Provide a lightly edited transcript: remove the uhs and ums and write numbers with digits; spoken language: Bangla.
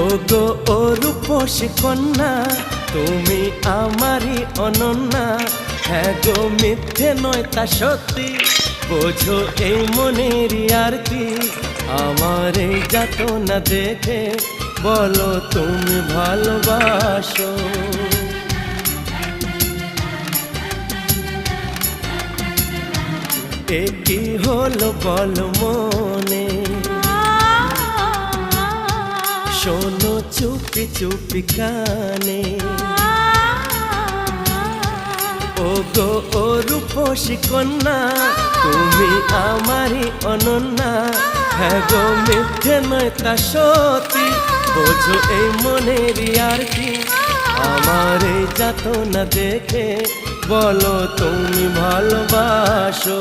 ওগো ও রূপসী কন্যা, তুমি আমারই অনন্যা। হ্যাঁ গো মিথ্যে নয় তা সত্যি, বোঝো এই মনের আরতি। আমার এই যাতনা দেখে বলো তুমি ভালোবাসো। এ কি হলো বলো মনে, শোনো চুপি চুপি কানে। ওগো ও রূপসী কন্যা, তুমি আমারই অনন্যা। হ্যাঁ গো মিথ্যে নয় তা সত্যি, বোঝো এই মনের আরতি। আমার এই যাতনা দেখে বলো তুমি ভালোবাসো।